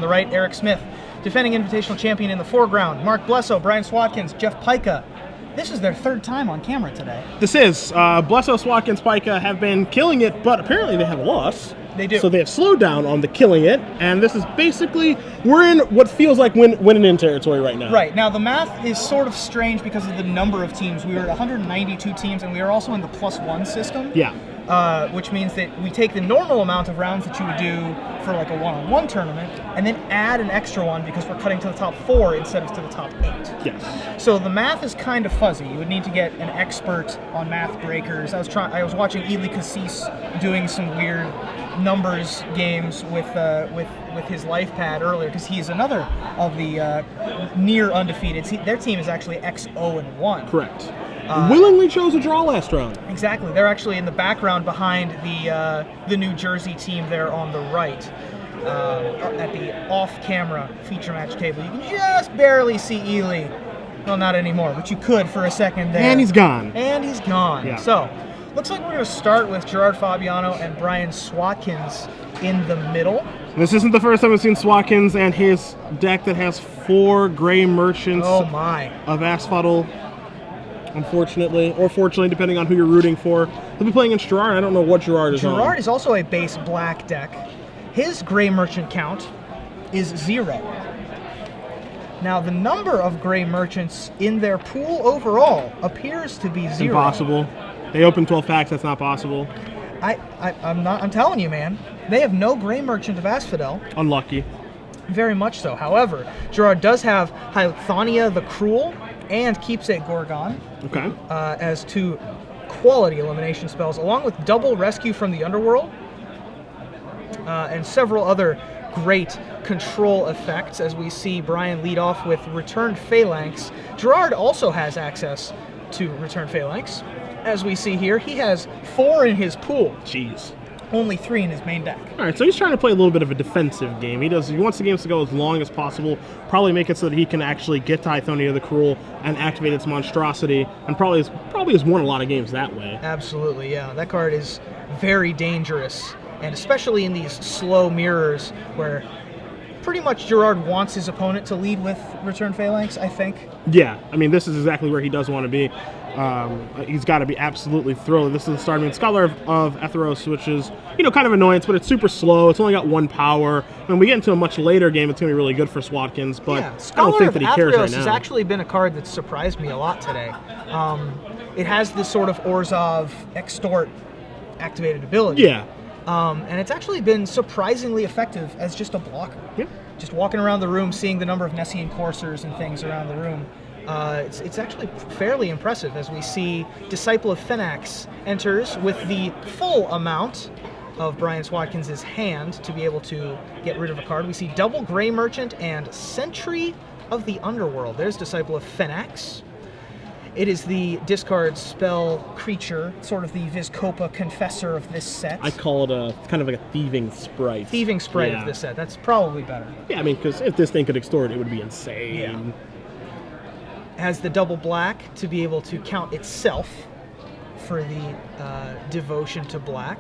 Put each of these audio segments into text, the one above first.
On the right, Eric Smith. Defending Invitational Champion in the foreground, Mark Blesso, Brian Swatkins, Jeff Pyka. This is their third time on camera today. This is. Blesso, Swatkins, Pyka have been killing it, but apparently they have a loss. They do. So they have slowed down on the killing it, and this is basically, we're in what feels like win-and-in territory right now. Right. Now, the math is sort of strange because of the number of teams. We were at 192 teams, and we are also in the +1 system. Yeah. Which means that we take the normal amount of rounds that you would do for like a one-on-one tournament, and then add an extra one because we're cutting to the top 4 instead of to the top 8. Yes. So the math is kind of fuzzy. You would need to get an expert on math breakers. I was watching Ely Cassis doing some weird numbers games with his life pad earlier, because he is another of the near undefeated. Their team is actually X-0-1. Correct. Willingly chose a draw last round. Exactly. They're actually in the background behind the New Jersey team there on the right, at the off-camera feature match table. You can just barely see Ely. Well, not anymore, but you could for a second there. And he's gone. And he's gone. Yeah. So, looks like we're going to start with Gerard Fabiano and Brian Swatkins in the middle. This isn't the first time we've seen Swatkins and his deck that has 4 Gray Merchants of Asphodel. Unfortunately, or fortunately, depending on who you're rooting for. He'll be playing against Gerard. I don't know what Gerard is on. Gerard is also a base black deck. His Gray Merchant count is 0. Now, the number of Gray Merchants in their pool overall appears to be 0. Impossible. They open 12 packs. That's not possible. I'm telling you, man. They have no Gray Merchant of Asphodel. Unlucky. Very much so. However, Gerard does have Hythania the Cruel and Keepsake Gorgon as 2 quality elimination spells, along with double Rescue from the Underworld and several other great control effects, as we see Brian lead off with Returned Phalanx. Gerard also has access to Returned Phalanx. As we see here, he has 4 in his pool. Jeez. Only 3 in his main deck. All right, so he's trying to play a little bit of a defensive game. He wants the games to go as long as possible, probably make it so that he can actually get to Hythania the Cruel and activate its monstrosity, and probably has won a lot of games that way. Absolutely, yeah. That card is very dangerous, and especially in these slow mirrors where pretty much Gerard wants his opponent to lead with Return Phalanx, I think. Yeah, I mean, this is exactly where he does want to be. He's got to be absolutely thrilled. This is the start. I mean, Scholar of Etheros, which is, kind of annoyance, but it's super slow. It's only got 1 power. When we get into a much later game, it's going to be really good for Swatkins, but yeah, I don't think that he cares right now. has actually been a card that surprised me a lot today. It has this sort of Orzhov extort activated ability. Yeah. And it's actually been surprisingly effective as just a blocker. Yeah. Just walking around the room, seeing the number of Nessian coursers and things around the room. It's actually fairly impressive, as we see Disciple of Phenax enters with the full amount of Brian Swatkins' hand to be able to get rid of a card. We see double Gray Merchant and Sentry of the Underworld. There's Disciple of Phenax. It is the discard spell creature, sort of the Vizkopa Confessor of this set. I call it kind of like a thieving sprite. Thieving sprite of this set. That's probably better. Yeah, I mean, because if this thing could extort, it would be insane. Yeah. Has the double black to be able to count itself for the devotion to black.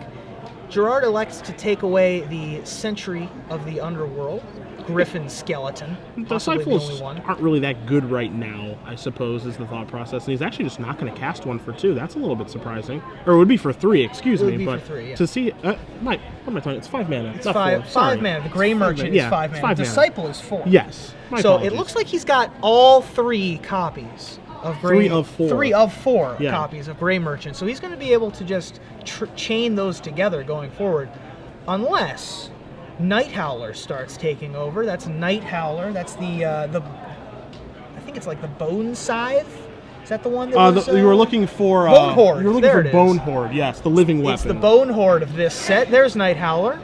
Gerard elects to take away the Sentry of the Underworld, Griffin Skeleton. Disciples aren't really that good right now, I suppose, is the thought process. And he's actually just not going to cast 1 for 2. That's a little bit surprising. Or it would be for 3, excuse me. But for 3, yeah. To see, what am I talking? It's 5 mana. It's 5 mana. The Gray Merchant is 5 mana. Disciple is 4. Yes. So it looks like he's got all 3 copies of Gray. 3 of 4. 3 of 4 copies of Gray Merchant. So he's going to be able to just chain those together going forward, unless Night Howler starts taking over. That's Night Howler. That's the I think it's like the Bone Scythe. Is that the one that was, you were looking for Bone Horde? You were looking for Bone Horde. Yes, the living weapon. It's the Bone Horde of this set. There's Night Howler.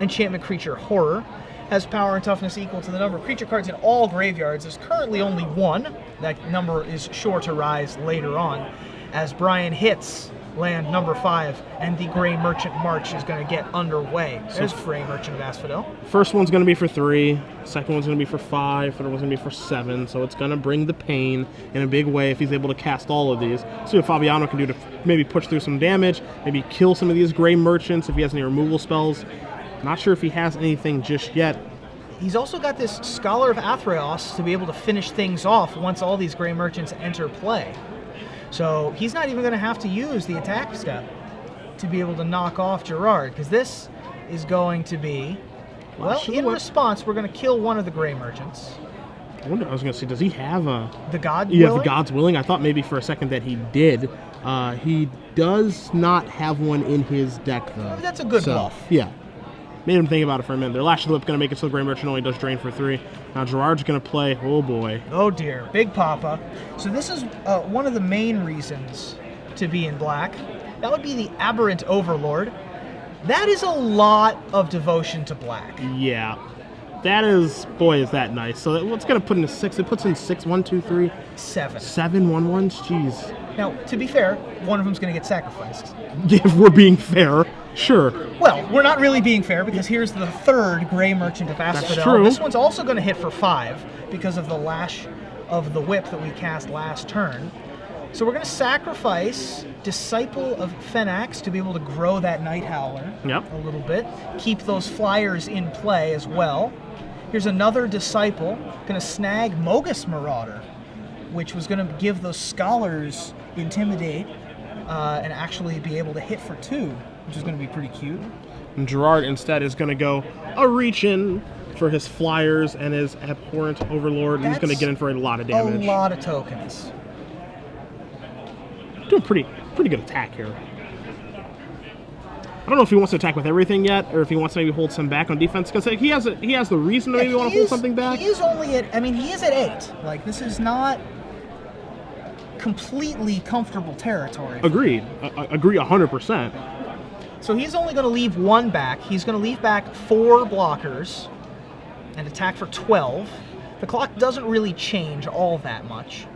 Enchantment creature Horror. Has power and toughness equal to the number of creature cards in all graveyards. There's currently only 1. That number is sure to rise later on, as Brian hits land number 5, and the Gray Merchant March is going to get underway. There's Gray Merchant of Asphodel. First one's going to be for 3, second one's going to be for 5, third one's going to be for 7, so it's going to bring the pain in a big way if he's able to cast all of these. See what Fabiano can do to maybe push through some damage, maybe kill some of these Gray Merchants if he has any removal spells. Not sure if he has anything just yet. he's also got this Scholar of Athreos to be able to finish things off once all these Gray Merchants enter play. So he's not even going to have to use the attack step to be able to knock off Gerard, because this is going to be, well, in response, we're going to kill one of the Gray Merchants. I wonder, I was going to say, does he have the God Yeah, Willing? the God's Willing. I thought maybe for a second that he did. He does not have one in his deck, though. That's a good bluff. Yeah. Made him think about it for a minute. Their Lash of the Whip going to make it so the Gray Merchant only does drain for 3. Now Gerard's going to play, oh boy. Oh dear, Big Papa. So this is one of the main reasons to be in black. That would be the Aberrant Overlord. That is a lot of devotion to black. Yeah. That is, boy, is that nice. So what's going to put in 6? It puts in 6, 1, 2, 3. 7. 7 1/1s? Jeez. Now, to be fair, one of them's going to get sacrificed. If we're being fair, sure. Well, we're not really being fair, because here's the 3rd Gray Merchant of Asphodel. That's true. This one's also going to hit for 5 because of the Lash of the Whip that we cast last turn. So we're going to sacrifice Disciple of Fenax to be able to grow that Night Howler a little bit. Keep those flyers in play as well. Here's another Disciple, going to snag Mogus Marauder, which was going to give those Scholars Intimidate and actually be able to hit for 2, which is going to be pretty cute. And Gerard instead is going to go a reach in for his flyers and his Abhorrent Overlord, and he's going to get in for a lot of damage. A lot of tokens. Doing pretty good attack here. I don't know if he wants to attack with everything yet, or if he wants to maybe hold some back on defense, because he has the reason to maybe want to hold something back. He is only at, I mean, he is at 8. Like, this is not completely comfortable territory. Agreed. Agree 100%. So he's only going to leave 1 back. He's going to leave back 4 blockers and attack for 12. The clock doesn't really change all that much.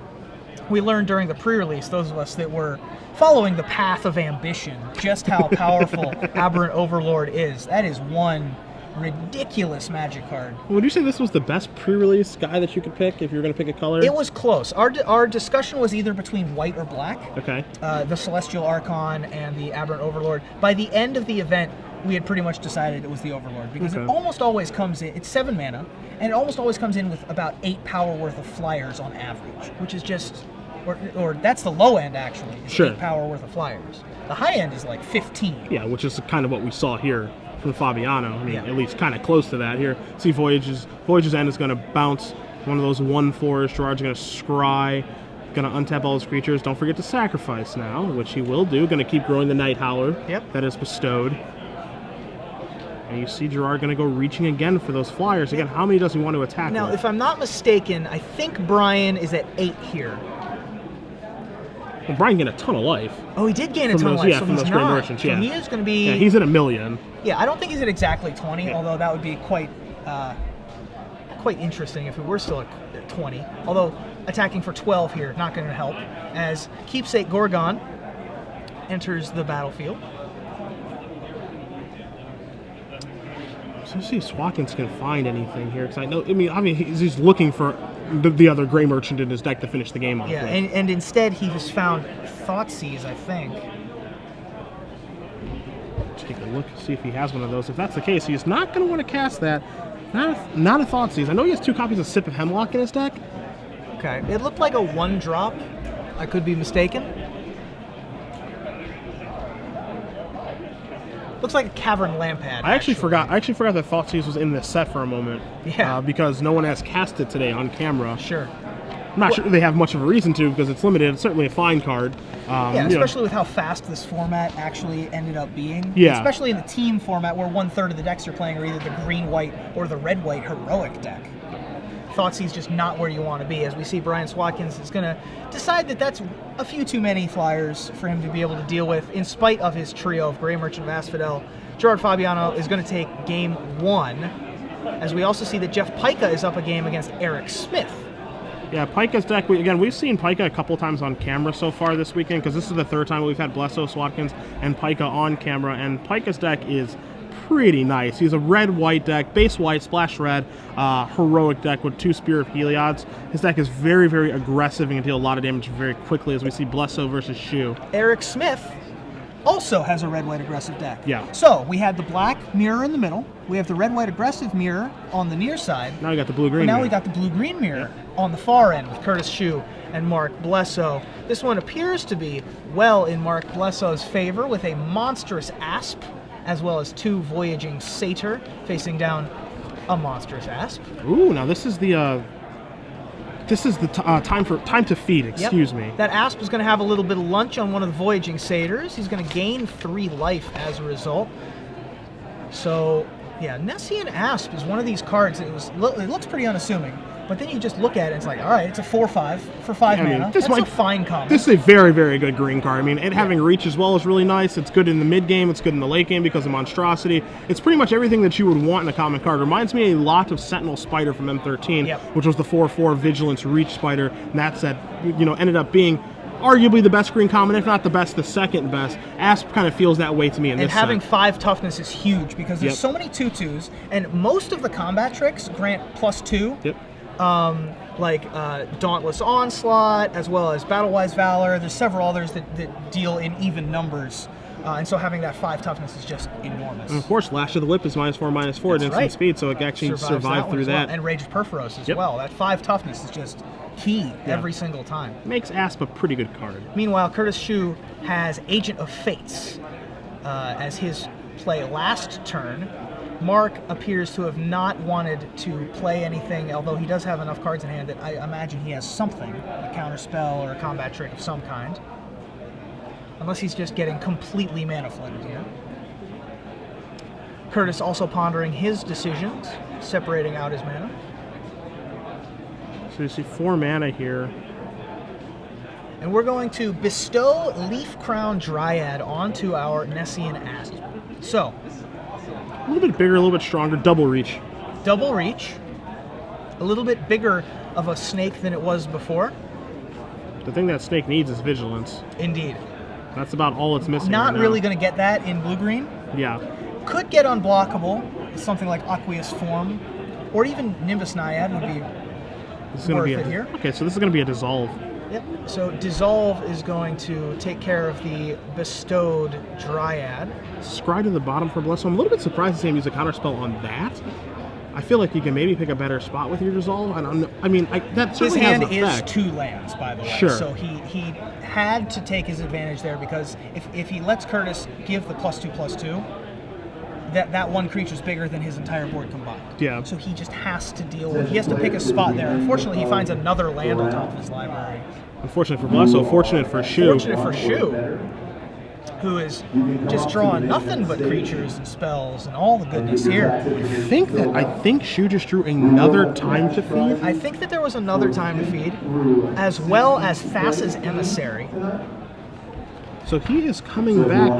We learned during the pre-release, those of us that were following the path of ambition, just how powerful Aberrant Overlord is. That is one ridiculous Magic card. Would you say this was the best pre-release guy that you could pick if you were going to pick a color? It was close. Our discussion was either between white or black. Okay. The Celestial Archon and the Aberrant Overlord. By the end of the event, we had pretty much decided it was the Overlord, because it almost always comes in, it's 7 mana, and it almost always comes in with about 8 power worth of flyers on average, which is just, or that's the low end actually, is 8 power worth of flyers. The high end is like 15. Yeah, which is kind of what we saw here from Fabiano. I mean, at least kind of close to that here. See, Voyage's End is going to bounce one of those 1/4s. Gerard's going to scry, going to untap all his creatures. Don't forget to sacrifice now, which he will do. Going to keep growing the Night Howler that is bestowed. And you see Gerard going to go reaching again for those flyers. Again, how many does he want to attack Now, with? if I'm not mistaken, I think Brian is at 8 here. Well, Brian gained a ton of life. Oh, he did gain a ton of life, so from he's those Gray not. Merchants, So he is going to be... Yeah, he's at 1 million. Yeah, I don't think he's at exactly 20, although that would be quite interesting if we were still at 20. Although, attacking for 12 here, not going to help, as Keepsake Gorgon enters the battlefield. So see if Swatkins can find anything here, because I mean, he's looking for the other Gray Merchant in his deck to finish the game off. Yeah, with. and instead he just found Thoughtseize, I think. Let's take a look, see if he has one of those. If that's the case, he's not going to want to cast that. Not a Thoughtseize. I know he has 2 copies of Sip of Hemlock in his deck. Okay, it looked like a 1-drop. I could be mistaken. Looks like a Cavern Lampad. I actually forgot that Thoughtseize was in this set for a moment. Yeah. Because no one has cast it today on camera. Sure. I'm not sure they have much of a reason to, because it's limited. It's certainly a fine card. Yeah, especially with how fast this format actually ended up being. Yeah. Especially in the team format, where 1/3 of the decks you're playing are either the green-white or the red-white heroic deck. Thoughtseize just not where you want to be. As we see, Brian Swatkins is going to decide that that's a few too many flyers for him to be able to deal with, in spite of his trio of Gray Merchant of Asphodel. Gerard Fabiano is going to take game 1, as we also see that Jeff Pyka is up a game against Eric Smith. Yeah, Pyka's deck, we've seen Pyka a couple times on camera so far this weekend, because this is the 3rd time we've had Blesso, Swatkins, and Pyka on camera, and Pyka's deck is pretty nice. He's a red-white deck, base white, splash red, heroic deck with 2 Spear of Heliods. His deck is very, very aggressive and can deal a lot of damage very quickly, as we see Blesso versus Shew. Eric Smith also has a red-white aggressive deck. Yeah. So we had the black mirror in the middle. We have the red-white aggressive mirror on the near side. Now we got the blue-green. Now we got the blue-green mirror on the far end with Curtis Shew and Mark Blesso. This one appears to be well in Mark Blesso's favor with a monstrous asp, as well as 2 voyaging satyr facing down a monstrous asp. Ooh, now this is the time to feed. Excuse me. That asp is going to have a little bit of lunch on one of the voyaging satyrs. He's going to gain 3 life as a result. So, yeah, Nessian Asp is one of these cards that it looks pretty unassuming. But then you just look at it, and it's like, all right, it's a 4/5 for 5 mana. That's a fine combo. This is a very, very good green card. I mean, it having reach as well is really nice. It's good in the mid game. It's good in the late game because of monstrosity. It's pretty much everything that you would want in a common card. Reminds me a lot of Sentinel Spider from M13, which was the 4/4 Vigilance Reach Spider. And that said, ended up being arguably the best green common, if not the best, the second best. Asp kind of feels that way to me in this set. And having 5 toughness is huge because there's so many 2/2s, and most of the combat tricks grant +2. Yep. Like Dauntless Onslaught, as well as Battle-Wise Valor. There's several others that deal in even numbers. And so having that 5 toughness is just enormous. And of course, Lash of the Whip is -4/-4 at instant speed, so it can actually survive through that. And Rage of Perforos as well. That 5 toughness is just key every single time. Makes Asp a pretty good card. Meanwhile, Curtis Shew has Agent of Fates as his play last turn. Mark appears to have not wanted to play anything, although he does have enough cards in hand that I imagine he has something, a counter spell or a combat trick of some kind. Unless he's just getting completely mana flooded here. Curtis also pondering his decisions, separating out his mana. So you see 4 mana here. And we're going to bestow Leaf Crown Dryad onto our Nessian Asp. So, a little bit bigger, a little bit stronger, double reach. Double reach. A little bit bigger of a snake than it was before. The thing that snake needs is vigilance. Indeed. That's about all it's missing. Not right really going to get that in blue-green. Yeah. Could get unblockable. Something like Aqueous Form. Or even Nimbus Naiad would be worth it here. Okay, so this is going to be a dissolve. Yep. So Dissolve is going to take care of the bestowed Dryad. Scry to the bottom for Blesso. I'm a little bit surprised to see him use a counterspell on that. I feel like you can maybe pick a better spot with your Dissolve. That certainly has an effect. His hand is 2 lands, by the way. Sure. So he had to take his advantage there because if he lets Curtis give the +2/+2, that one creature's bigger than his entire board combined. Yeah. So he just has to deal with. He has to pick a spot there. Unfortunately, he finds another land on top of his library. Unfortunate for Blesso, fortunate for Shew. Fortunate for Shew, who is just drawing nothing but creatures and spells and all the goodness here. I think Shew just drew another Time to Feed. I think that there was another Time to Feed, as well as Thassa's Emissary. So he is coming back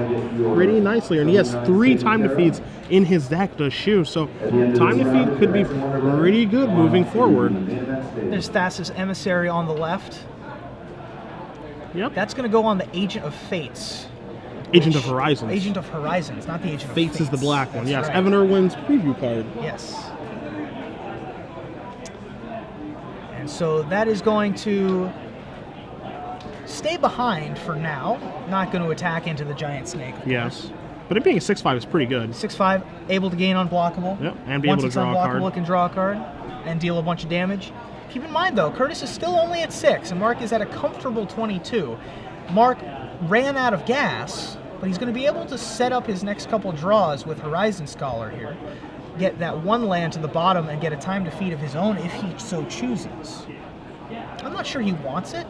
pretty nicely, and he has 3 Time to Feeds in his deck, does Shew. So Time to Feed could be pretty good moving forward. There's Thassa's Emissary on the left. Yep. That's going to go on the Agent of Fates. Agent of Horizons. Agent of Horizons, not the Agent of Fates. Fates is the black one, yes. Right. Evan Irwin's preview card. Yes. And so that is going to stay behind for now. Not going to attack into the giant snake, of course. But it being a 6/5 is pretty good. 6/5, able to gain unblockable. Yep, and be able to draw a card. Once it's unblockable, it can draw a card and deal a bunch of damage. Keep in mind, though, Curtis is still only at 6, and Mark is at a comfortable 22. Mark ran out of gas, but he's going to be able to set up his next couple draws with Horizon Scholar here. Get that 1 land to the bottom and get a Time to Feed of his own if he so chooses. I'm not sure he wants it,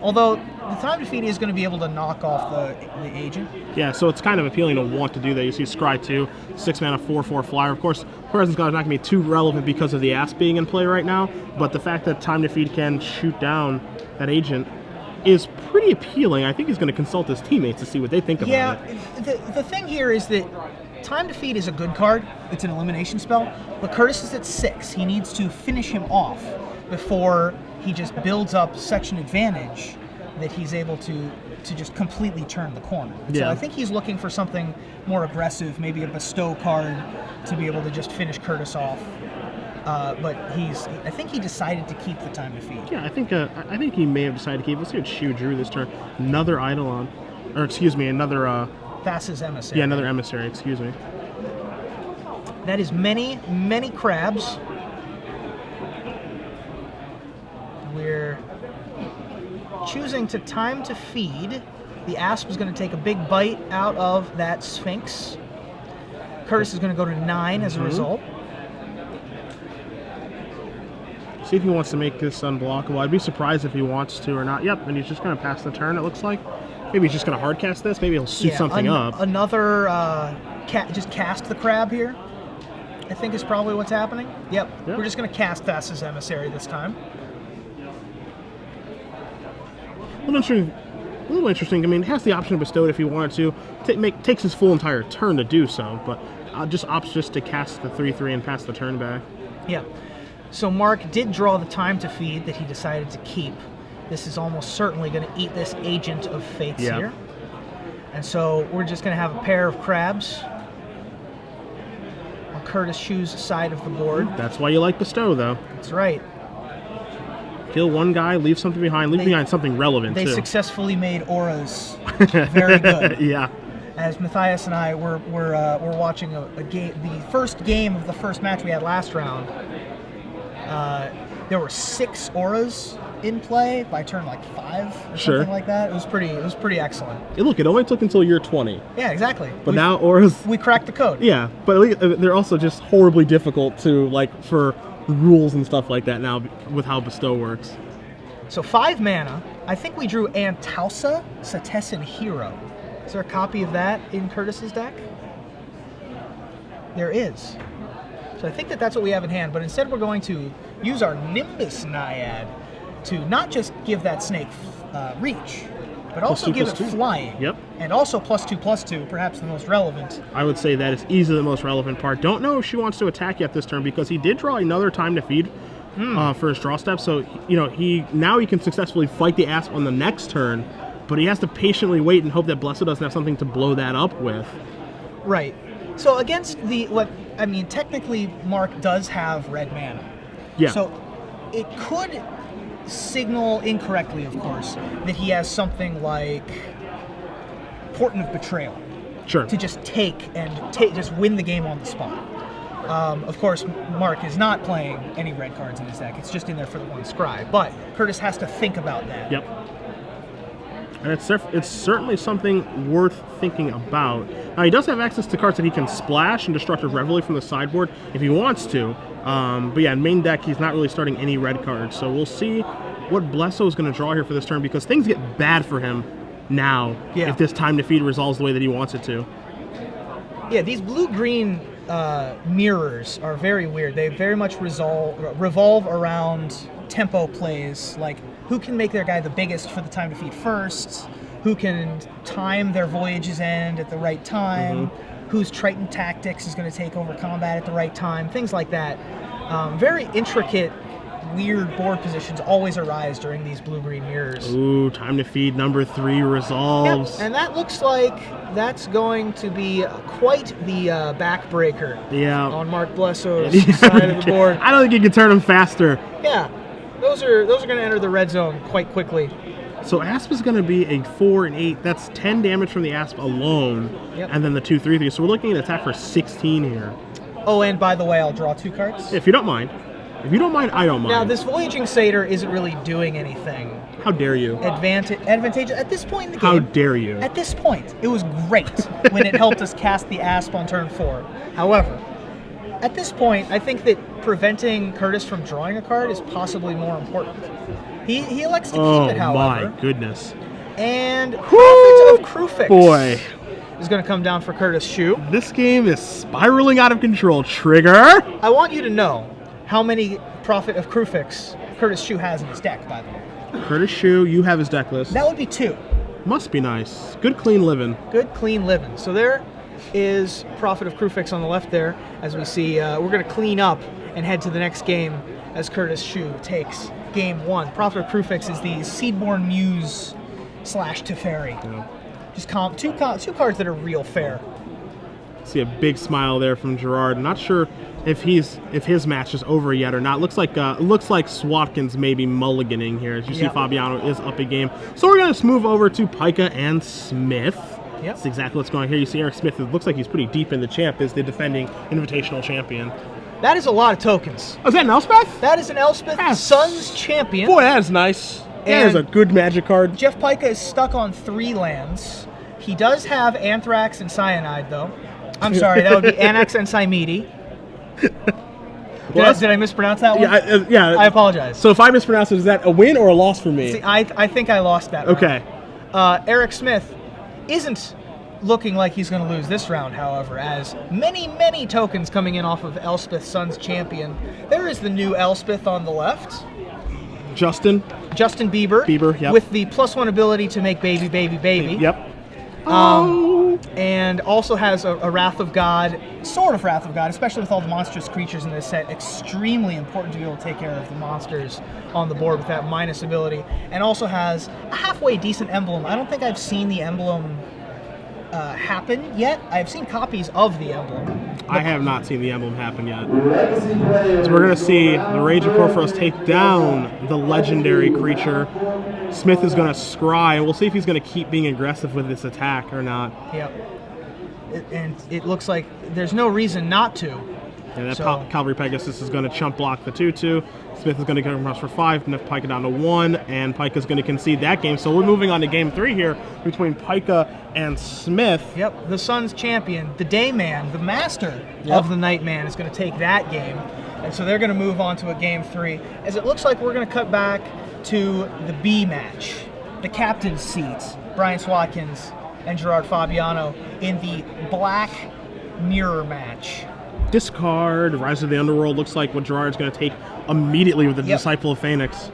although the Time to Feed is going to be able to knock off the agent. Yeah, so it's kind of appealing to want to do that. You see Scry 2, 6 mana, 4/4 flyer. Of course, Horizon Scholar is not going to be too relevant because of the Asp being in play right now, but the fact that Time to Feed can shoot down that agent is pretty appealing. I think he's going to consult his teammates to see what they think about it. Yeah, the thing here is that Time to Feed is a good card. It's an elimination spell, but Curtis is at 6. He needs to finish him off before he just builds up such an advantage that he's able to just completely turn the corner. Yeah. So I think he's looking for something more aggressive, maybe a bestow card to be able to just finish Curtis off. But I think he decided to keep the Time to Feed. Yeah, I think he may have decided to keep. Let's see what Shew drew this turn. Another Eidolon, or excuse me, another Thassa's Emissary. Yeah, another emissary, excuse me. That is many, many crabs. We're choosing to time to feed. The Asp is going to take a big bite out of that Sphinx. Curtis is going to go to 9 as a result. See if he wants to make this unblockable. I'd be surprised if he wants to or not. Yep, and he's just going to pass the turn, it looks like. Maybe he's just going to hard cast this. Maybe he'll suit something up. Another, just cast the crab here, I think is probably what's happening. Yep. We're just going to cast Thassa's Emissary this time. A little interesting. I mean, he has the option to bestow it if he wanted to. Takes his full entire turn to do so, but just opts just to cast the 3/3 and pass the turn back. Yeah. So Mark did draw the time to feed that he decided to keep. This is almost certainly going to eat this Agent of Fates here. And so we're just going to have a pair of crabs on Curtis Shew's side of the board. That's why you like bestow, though. That's right. Kill one guy, leave something behind. Leave behind something relevant, They too. successfully made auras very good. Yeah. As Matthias and I were watching a game, the first game of the first match we had last round, there were 6 auras in play by turn like 5 or something like that. It was pretty excellent. Hey, look, it only took until year 20. Yeah, exactly. But now auras. We cracked the code. Yeah, but they're also just horribly difficult to for rules and stuff like that now with how bestow works. So 5 mana. I think we drew Antausa, Setessan Hero. Is there a copy of that in Curtis's deck? There is. So I think that's what we have in hand, but instead we're going to use our Nimbus Naiad to not just give that snake reach, but also give it flying. Yep. And also +2/+2, perhaps the most relevant. I would say that is easily the most relevant part. Don't know if she wants to attack yet this turn because he did draw another time to feed for his draw step. So, he can successfully fight the Asp on the next turn, but he has to patiently wait and hope that Blesso doesn't have something to blow that up with. Right. So against technically Mark does have red mana. Yeah. So it could signal incorrectly, of course, that he has something like Portent of Betrayal. Sure. To just just win the game on the spot. Of course, Mark is not playing any red cards in his deck. It's just in there for the one scry. But Curtis has to think about that. Yep. And it's certainly something worth thinking about. Now, he does have access to cards that he can splash and Destructive Reveille from the sideboard if he wants to. But yeah, in main deck, he's not really starting any red cards. So we'll see what Blesso is going to draw here for this turn because things get bad for him now if this time to feed resolves the way that he wants it to. Yeah, these blue-green mirrors are very weird. They very much revolve around tempo plays, like who can make their guy the biggest for the time to feed first, who can time their voyage's end at the right time, whose Triton tactics is going to take over combat at the right time, things like that. Very intricate, weird board positions always arise during these blue-green mirrors. Ooh, time to feed number 3 resolves. Yep, and that looks like that's going to be quite the backbreaker on Mark Blesso's side of the board. I don't think you can turn him faster. Yeah, those are going to enter the red zone quite quickly. So Asp is going to be a 4 and 8. That's 10 damage from the Asp alone, and then the 2/3/3. So we're looking at attack for 16 here. Oh, and by the way, I'll draw 2 cards. If you don't mind. If you don't mind, I don't mind. Now, this Voyaging Satyr isn't really doing anything. How dare you? Advantageous at this point in the game. How dare you? At this point, it was great when it helped us cast the Asp on turn 4. However, at this point, I think that preventing Curtis from drawing a card is possibly more important. He elects to keep it, however. Oh my goodness. And Prophet of Krufix boy is going to come down for Curtis Shew. This game is spiraling out of control. Trigger. I want you to know how many Prophet of Krufix Curtis Shew has in his deck, by the way. Curtis Shew, you have his deck list. That would be 2. Must be nice. Good, clean living. Good, clean living. So there is Prophet of Krufix on the left there. As we see, we're going to clean up and head to the next game as Curtis Shew takes game 1. Prophet of Krufix is the Seedborn Muse / Teferi. Yeah. Just two cards that are real fair. See a big smile there from Gerard. Not sure if his match is over yet or not. Looks like Swatkins may be mulliganing here. As you see, Fabiano is up a game. So we're going to move over to Pyka and Smith. Yep. That's exactly what's going on here. You see Eric Smith, it looks like he's pretty deep in the champ, is the defending Invitational champion. That is a lot of tokens. Oh, is that an Elspeth? That is an Elspeth Suns champion. Boy, that is nice. That is a good Magic card. Jeff Pyka is stuck on 3 lands. He does have Anthrax and Cyanide, though. I'm sorry, that would be Annex and Cymede. Did I mispronounce that one? Yeah. I apologize. So if I mispronounce it, is that a win or a loss for me? See, I think I lost that round. Okay. Eric Smith isn't looking like he's going to lose this round, however, as many tokens coming in off of Elspeth Suns champion. There is the new Elspeth on the left. Justin Bieber, yep. with the +1 ability to make baby. Yep. And also has a Wrath of God, sort of Wrath of God, especially with all the monstrous creatures in this set. Extremely important to be able to take care of the monsters on the board with that minus ability. And also has a halfway decent emblem. I don't think I've seen the emblem happen yet. I've seen copies of the emblem. I have not seen the emblem happen yet. So we're going to see the Rage of Porphyros take down the legendary creature. Smith is going to scry, and we'll see if he's going to keep being aggressive with this attack or not. Yep. And it looks like there's no reason not to. Yeah, that Cavalry Pegasus is going to chump block the 2/2. Smith is going to get across for 5, and Pyka down to 1, and Pyka is going to concede that game. So we're moving on to game 3 here between Pyka and Smith. Yep, the Suns champion, the day man, the master of the night man is going to take that game. And so they're going to move on to a game 3. As it looks like we're going to cut back to the B match, the captain's seats, Brian Swatkins and Gerard Fabiano in the black mirror match. Discard, Rise of the Underworld looks like what Gerard's going to take immediately with the Disciple of Phoenix.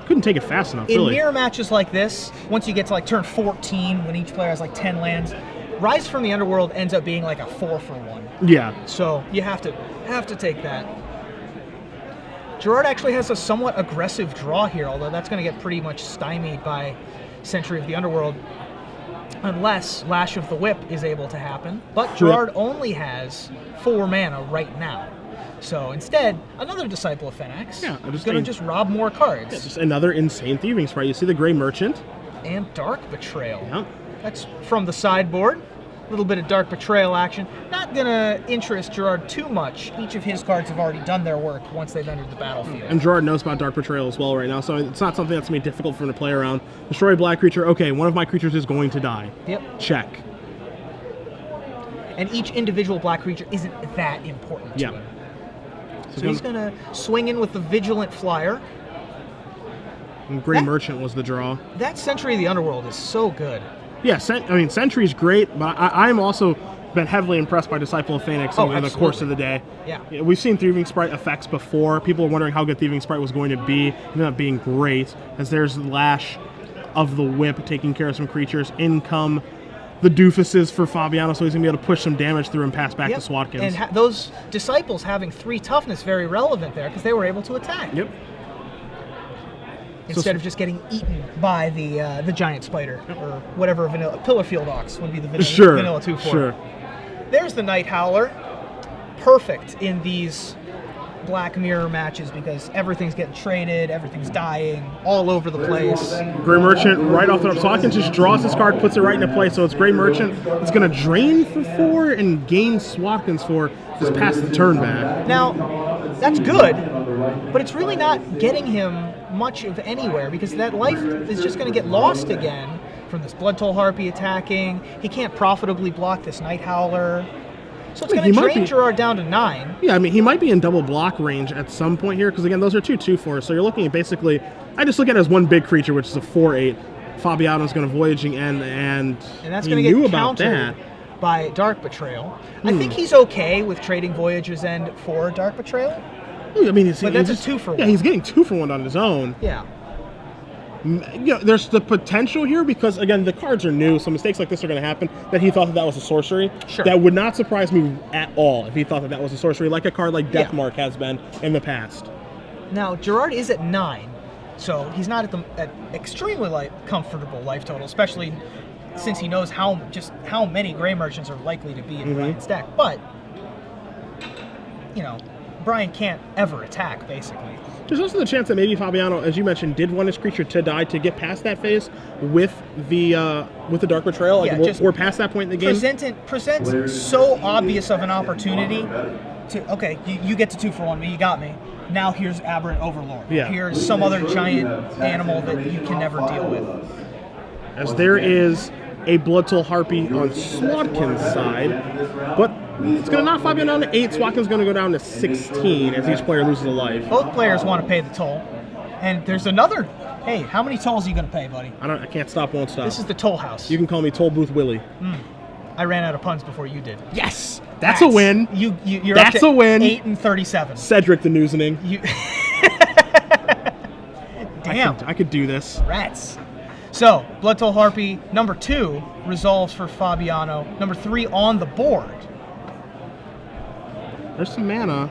Couldn't take it fast enough, in really. mirror matches like this, once you get to like turn 14, when each player has like 10 lands, Rise from the Underworld ends up being like a 4-for-1. Yeah. So you have to take that. Gerard actually has a somewhat aggressive draw here, although that's going to get pretty much stymied by Century of the Underworld, unless Lash of the Whip is able to happen. But Gerard only has 4 mana right now. So instead, another Disciple of Phoenix is going to just rob more cards. Yeah, just another insane Thieving Sprite. You see the Grey Merchant. And Dark Betrayal. Yeah. That's from the sideboard. A little bit of Dark Betrayal action. Not going to interest Gerard too much. Each of his cards have already done their work once they've entered the battlefield. And Gerard knows about Dark Betrayal as well right now, so it's not something that's going to be difficult for him to play around. Destroy a black creature. Okay, one of my creatures is going to die. Yep. Check. And each individual black creature isn't that important to him. So he's going to swing in with the Vigilant Flyer. And Grey Merchant was the draw. That Century of the Underworld is so good. Yeah, Sentry's great, but I'm also been heavily impressed by Disciple of Phoenix over the course of the day. Yeah. We've seen Thieving Sprite effects before. People were wondering how good Thieving Sprite was going to be. It ended up being great, as there's the Lash of the Whip taking care of some creatures. In come the doofuses for Fabiano, so he's going to be able to push some damage through and pass back to Swatkins. And those Disciples having 3 toughness, very relevant there, because they were able to attack. Yep. Instead of just getting eaten by the giant spider, or whatever vanilla. Pillarfield Ox would be the vanilla 2/4. Sure. There's the Night Howler. Perfect in these Black Mirror matches because everything's getting traded, everything's dying, all over the place. Grey Merchant right off the top. Swatkins just draws this card, puts it right into play. So it's Grey Merchant. It's going to drain for 4 and gain Swatkins for just pass the turn back. Now, that's good, but it's really not getting him much of anywhere because that life is just going to get lost again from this Blood Toll Harpy attacking. He can't profitably block this Night Howler. So it's going to drain Gerard down to 9. Yeah, I mean, he might be in double block range at some point here, because again, those are 2 2/4s. So you're looking at basically, I just look at it as one big creature, which is a 4/8. Fabiano's going to Voyaging End, and that's going to get countered by Dark Betrayal. I think he's okay with trading Voyager's End for Dark Betrayal. I mean, but that's a 2-for-1. Yeah, he's getting 2-for-1 on his own. Yeah. There's the potential here because, again, the cards are new, so mistakes like this are going to happen, that he thought that was a sorcery. Sure. That would not surprise me at all if he thought that was a sorcery, like a card like Deathmark has been in the past. Now, Gerard is at 9, so he's not at extremely comfortable life total, especially since he knows how many Grey Merchants are likely to be in Brian's deck. But, Brian can't ever attack, basically. There's also the chance that maybe Fabiano, as you mentioned, did want his creature to die to get past that phase with the Dark Betrayal. Like, Yeah, we're past that point in the game. Present so obvious of an opportunity to, okay, you get to 2-for-1 me, you got me. Now here's Aberrant Overlord. Yeah. Here's some other giant animal that you can never deal with. As there is a Blood Soul Harpy on Swatkins' side, but it's going to knock Fabiano down to 8. Swatkins going to go down to 16 as each player loses a life. Both players want to pay the toll. And there's another, hey, how many tolls are you going to pay, buddy? I can't stop, won't stop. This is the toll house. You can call me Toll Booth Willie. I ran out of puns before you did. Yes! That's a win. You're That's up to a win. 8 and 37. Cedric the Newsening. Damn. I could do this. Rats. So, Blood Toll Harpy, number 2, resolves for Fabiano. Number 3 on the board. There's some mana.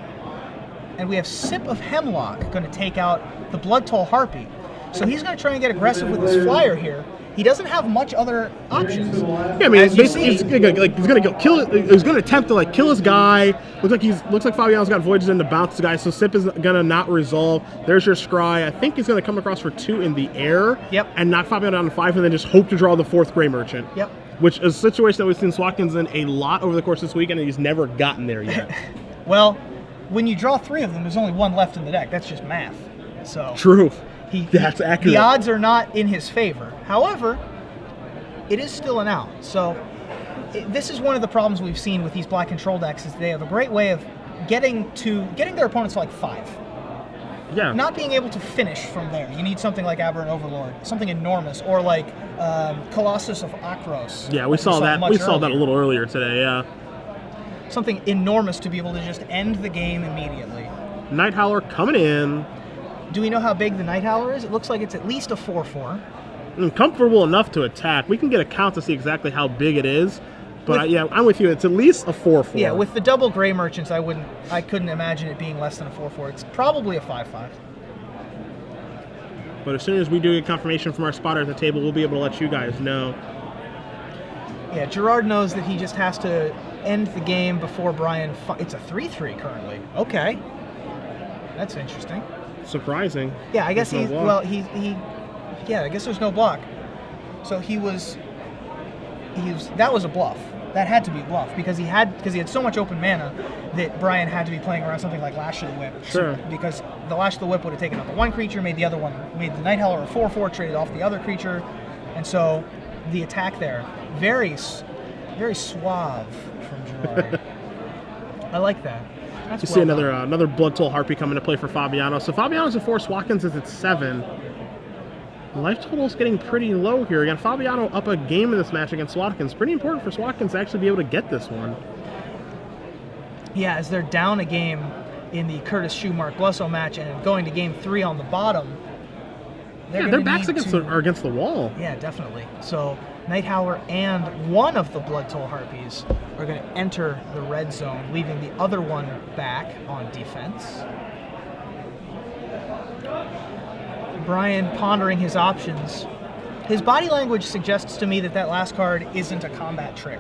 And we have Sip of Hemlock going to take out the Blood Toll Harpy. So he's going to try and get aggressive with his flyer here. He doesn't have much other options. Yeah, I mean, he's going to go kill it. He's going to attempt to kill his guy. Looks like Fabiano's got Voyages in to bounce the guy. So Sip is going to not resolve. There's your scry. I think he's going to come across for 2 in the air. Yep. And knock Fabiano down to 5, and then just hope to draw the 4th Gray Merchant. Yep. Which is a situation that we've seen Swatkins in a lot over the course of this weekend, and he's never gotten there yet. Well, when you draw 3 of them, there's only 1 left in the deck. That's just math. So True. That's accurate. The odds are not in his favor. However, it is still an out. So this is one of the problems we've seen with these black control decks is they have a great way of getting their opponents to 5. Yeah. Not being able to finish from there. You need something like Aberrant Overlord, something enormous, or like Colossus of Akros. Yeah, we saw that. We saw that a little earlier today. Yeah. Something enormous to be able to just end the game immediately. Night Howler coming in. Do we know how big the Night Howler is? It looks like it's at least a 4/4. Comfortable enough to attack. We can get a count to see exactly how big it is. But yeah, I'm with you. It's at least a 4/4. Yeah, with the double Gray Merchants, I couldn't imagine it being less than a 4/4. It's probably a 5/5. But as soon as we do get confirmation from our spotter at the table, we'll be able to let you guys know. Yeah, Gerard knows that he just has to end the game before Brian. It's a 3/3 currently. Okay, that's interesting. Surprising. Yeah, I guess There's no block. Yeah, I guess there's no block. So he was. That was a bluff. That had to be a bluff because he had so much open mana that Brian had to be playing around something like Lash of the Whip. Sure. Because the Lash of the Whip would have taken out the one creature, made the Night Howler a 4/4, traded off the other creature, and so the attack there, very suave from Gerard. I like that. That's You see another Blood Toll Harpy come into play for Fabiano. So Fabiano's at 4, Swatkins is at 7. Life total's getting pretty low here. Again, Fabiano up a game in this match against Swatkins. Pretty important for Swatkins to actually be able to get this one. Yeah, as they're down a game in the Curtis Shew Mark Blesso match and going to game 3 on the bottom. Their backs are against the wall. Yeah, definitely. So Night Howler and one of the Blood Toll Harpies are going to enter the red zone, leaving the other one back on defense. Brian pondering his options. His body language suggests to me that last card isn't a combat trick.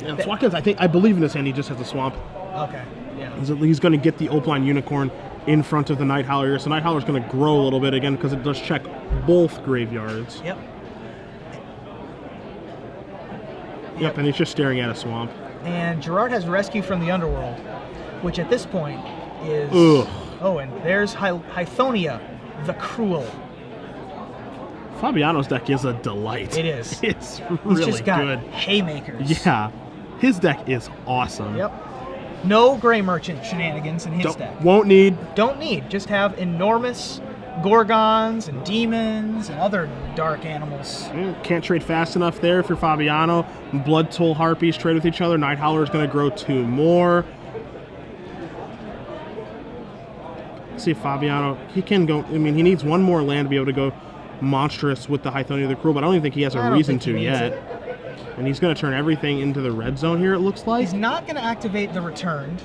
Yeah, Swatkins, I believe in his hand, he just has a swamp. Okay, yeah. He's going to get the Opaline Unicorn in front of the Night Howler here. So Night Howler's going to grow a little bit again because it does check both graveyards. Yep. Yep, and he's just staring at a swamp. And Gerard has Rescue from the Underworld, which at this point is... Ugh. Oh, and there's Hythonia, the Cruel. Fabiano's deck is a delight. It is. It's He's really just got good. haymakers. Yeah. His deck is awesome. Yep. No Gray Merchant shenanigans in his deck. Won't need. Don't need. Just have enormous Gorgons and demons and other dark animals. Can't trade fast enough there for Fabiano. Blood Toll Harpies trade with each other. Night Howler is going to grow 2 more. Let's see if Fabiano, he can go, I mean, he needs 1 more land to be able to go monstrous with the Hythonia the Cruel, but I don't even think he has a reason to yet. And he's going to turn everything into the red zone here, it looks like. He's not going to activate the Returned.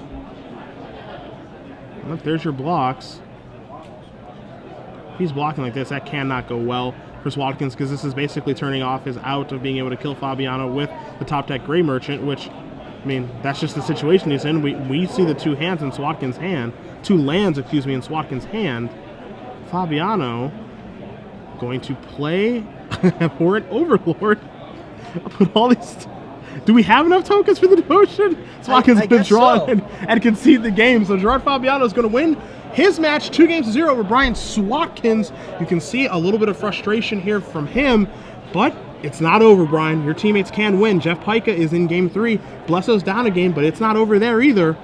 Well, there's your blocks. If he's blocking like this, that cannot go well for Swatkins because this is basically turning off his out of being able to kill Fabiano with the top deck Gray Merchant, which I mean, that's just the situation he's in. We see the two hands in Swatkins' hand, two lands, excuse me, in Swatkins' hand. Fabiano going to play for an Overlord. Put all these. Do we have enough tokens for the devotion? Swatkins going to draw and concede the game. So Gerard Fabiano is going to win his match 2-0 over Brian Swatkins. You can see a little bit of frustration here from him, but it's not over, Brian. Your teammates can win. Jeff Pyka is in game 3. Blesso's down a game, but it's not over there either.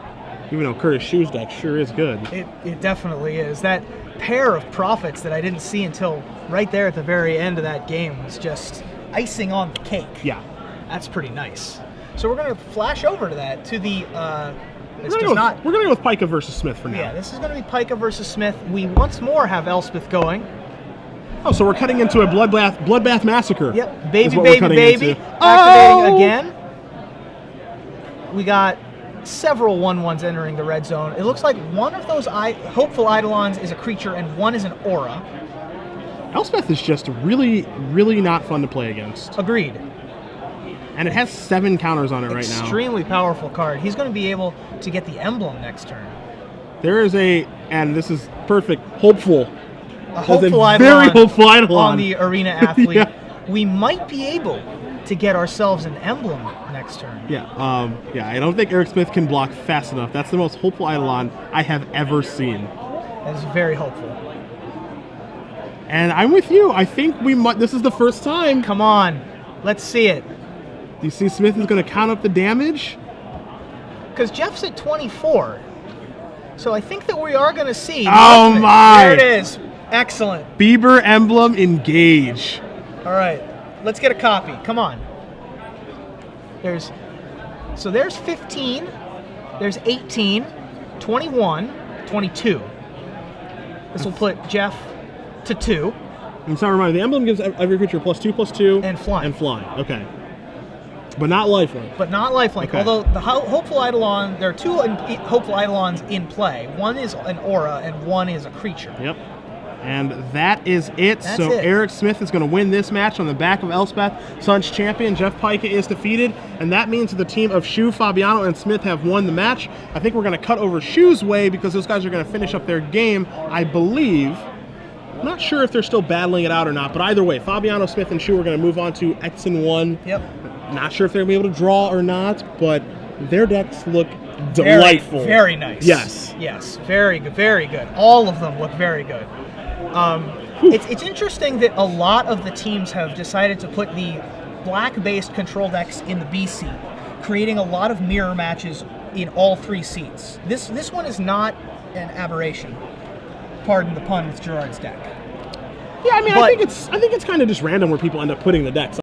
Even though Curtis Shew's deck sure is good. It definitely is. That pair of profits that I didn't see until right there at the very end of that game was just icing on the cake. Yeah. That's pretty nice. So we're going to flash over to that, to the... We're going to go with Pyka versus Smith for now. Yeah, this is going to be Pyka versus Smith. We once more have Elspeth going. Oh, so we're cutting into a bloodbath massacre. Yep, baby. Activating again. We got several 1/1s entering the red zone. It looks like one of those hopeful Eidolons is a creature and one is an aura. Elspeth is just really, really not fun to play against. Agreed. And it has 7 counters on it right now. Extremely powerful card. He's going to be able to get the emblem next turn. There is and this is perfect, hopeful. A hopeful Eidolon, very hopeful Eidolon on the arena athlete. Yeah. We might be able to get ourselves an emblem next turn. Yeah, I don't think Eric Smith can block fast enough. That's the most hopeful Eidolon I have ever seen. That is very hopeful. And I'm with you. I think this is the first time. Come on, let's see it. Do you see Smith is going to count up the damage? Because Jeff's at 24. So I think that we are going to see. Oh my! There it is. Excellent. Bieber emblem engage. All right, let's get a copy. Come on. There's 15, there's 18, 21, 22. This will put Jeff to 2. And so remind me, the emblem gives every creature +2/+2 and flying. Okay. But not lifelink. Okay. Although the hopeful Eidolon, there are 2 hopeful Eidolons in play. One is an aura and one is a creature. Yep. And that is it. That's so it. Eric Smith is going to win this match on the back of Elspeth. Sun's champion, Jeff Pyka, is defeated. And that means that the team of Shew, Fabiano, and Smith have won the match. I think we're going to cut over Shew's way because those guys are going to finish up their game, I believe. Not sure if they're still battling it out or not, but either way, Fabiano, Smith, and Shew are going to move on to X and 1. Yep. Not sure if they're going to be able to draw or not, but their decks look delightful. Very nice. Yes. Yes. Very good. Very good. All of them look very good. It's interesting that a lot of the teams have decided to put the black-based control decks in the B seat, creating a lot of mirror matches in all 3 seats. This one is not an aberration. Pardon the pun with Gerard's deck. Yeah, I mean, I think it's kind of just random where people end up putting the decks.